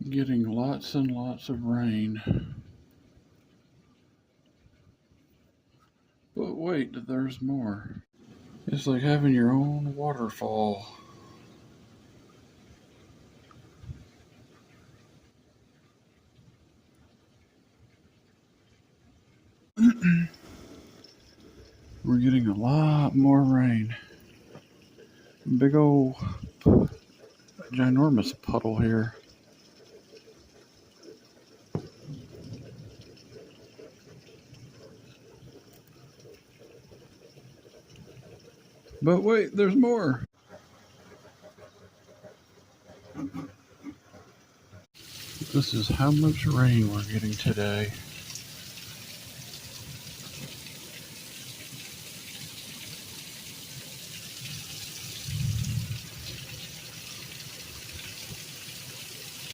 Getting lots and lots of rain. But wait, there's more. It's like having your own waterfall. We're getting a lot more rain. Big old ginormous puddle here. But wait, there's more. This is how much rain we're getting today.